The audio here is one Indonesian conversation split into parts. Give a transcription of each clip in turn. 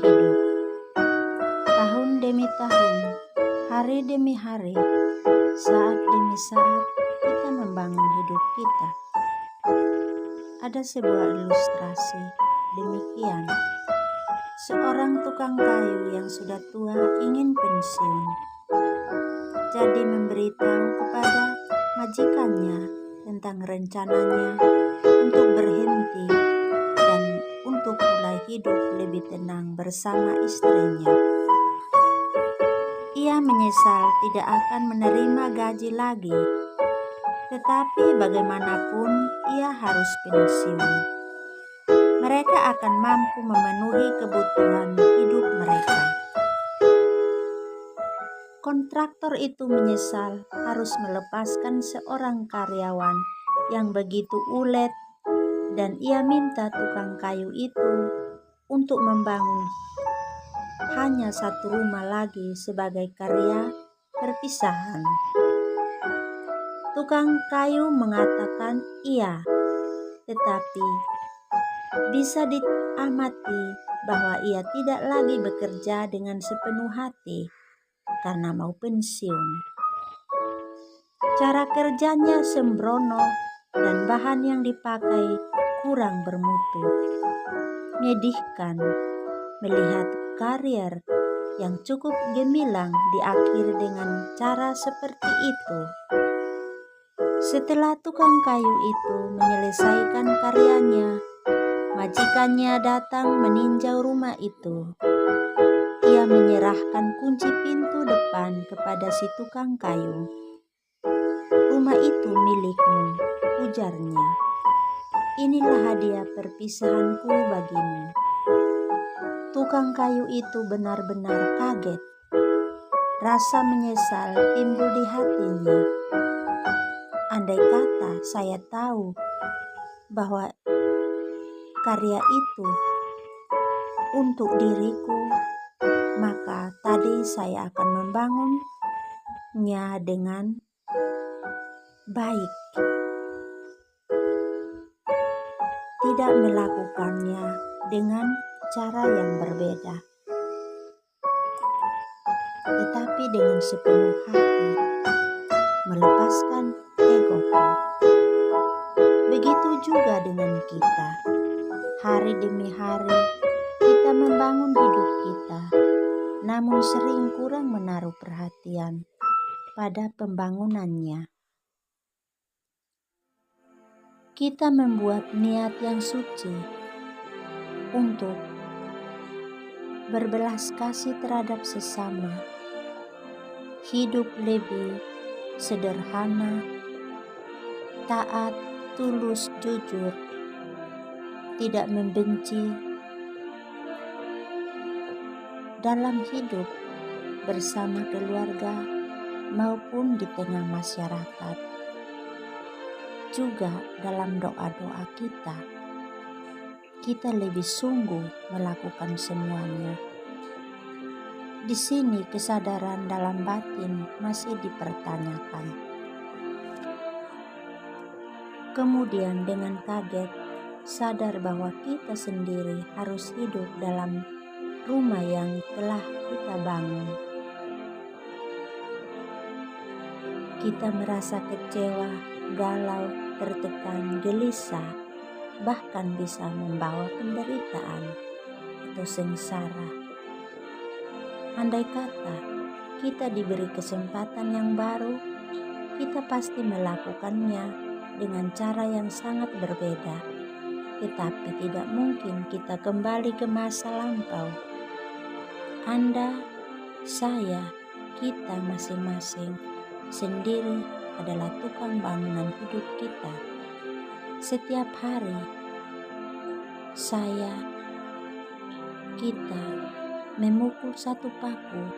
hidup. Tahun demi tahun, hari demi hari, saat demi saat, kita membangun hidup kita. Ada sebuah ilustrasi demikian. Seorang tukang kayu yang sudah tua ingin pensiun. Jadi memberitahu kepada majikannya tentang rencananya untuk berhenti dan untuk mulai hidup lebih tenang bersama istrinya. Ia menyesal tidak akan menerima gaji lagi, tetapi bagaimanapun ia harus pensiun. Mereka akan mampu memenuhi kebutuhan hidup mereka. Kontraktor itu menyesal harus melepaskan seorang karyawan yang begitu ulet, dan ia minta tukang kayu itu untuk membangun hanya satu rumah lagi sebagai karya perpisahan. Tukang kayu mengatakan iya, tetapi bisa diamati bahwa ia tidak lagi bekerja dengan sepenuh hati karena mau pensiun. Cara kerjanya sembrono dan bahan yang dipakai kurang bermutu. Menyedihkan melihat karier yang cukup gemilang diakhiri dengan cara seperti itu. Setelah tukang kayu itu menyelesaikan karyanya, majikannya datang meninjau rumah itu. Ia menyerahkan kunci pintu depan kepada si tukang kayu. "Rumah itu milikmu," ujarnya. "Inilah hadiah perpisahanku bagimu." Tukang kayu itu benar-benar kaget. Rasa menyesal timbul di hatinya. Andai kata saya tahu bahwa karya itu untuk diriku, maka tadi saya akan membangunnya dengan baik. Tidak melakukannya dengan cara yang berbeda, tetapi dengan sepenuh hati melepaskan egoku. Begitu juga dengan kita. Hari demi hari kita membangun hidup kita, namun sering kurang menaruh perhatian pada pembangunannya. Kita membuat niat yang suci untuk berbelas kasih terhadap sesama, hidup lebih sederhana, taat, tulus, jujur, tidak membenci dalam hidup bersama keluarga maupun di tengah masyarakat. Juga dalam doa-doa kita lebih sungguh melakukan semuanya. Di sini kesadaran dalam batin masih dipertanyakan. Kemudian dengan kaget sadar bahwa kita sendiri harus hidup dalam rumah yang telah kita bangun. Kita merasa kecewa, galau, tertekan, gelisah, bahkan bisa membawa penderitaan atau sengsara. Andai kata kita diberi kesempatan yang baru, kita pasti melakukannya dengan cara yang sangat berbeda. Tetapi tidak mungkin kita kembali ke masa lampau. Anda, saya, kita masing-masing sendiri adalah tukang bangunan hidup kita. Setiap hari, kita memukul satu paku,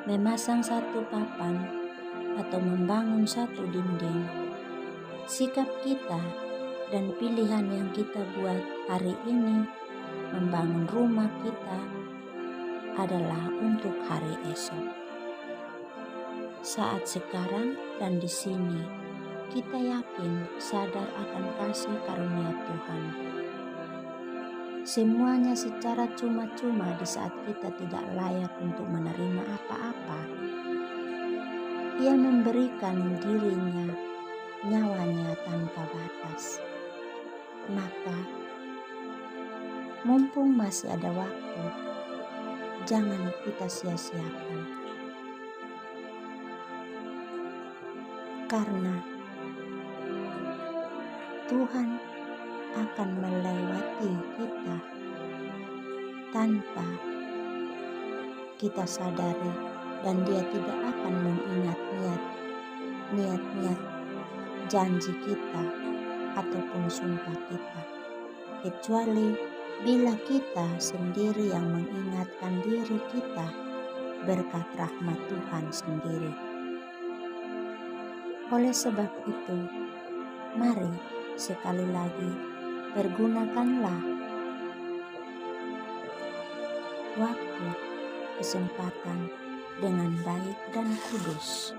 memasang satu papan, atau membangun satu dinding. Sikap kita dan pilihan yang kita buat hari ini membangun rumah kita adalah untuk hari esok. Saat sekarang dan di sini, kita yakin sadar akan kasih karunia Tuhan. semuanya secara cuma-cuma di saat kita tidak layak untuk menerima apa-apa. Ia memberikan dirinya, nyawanya tanpa batas. Maka, mumpung masih ada waktu, jangan kita sia-siakan. Karena Tuhan akan melewati kita tanpa kita sadari, dan Dia tidak akan mengingat niat-niat janji kita ataupun sumpah kita, kecuali bila kita sendiri yang mengingatkan diri kita berkat rahmat Tuhan sendiri. Oleh sebab itu, mari sekali lagi pergunakanlah waktu, kesempatan dengan baik dan kudus.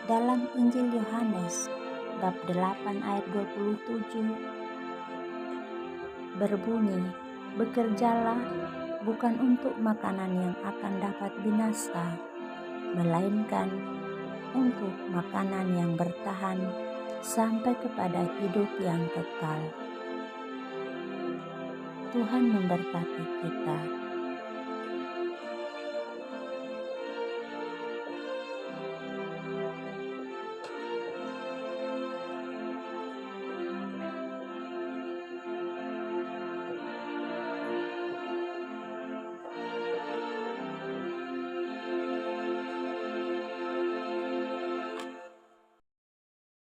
Dalam Injil Yohanes bab 8 ayat 27 berbunyi, "Bekerjalah bukan untuk makanan yang akan dapat binasa, melainkan untuk makanan yang bertahan sampai kepada hidup yang kekal." Tuhan memberkati kita.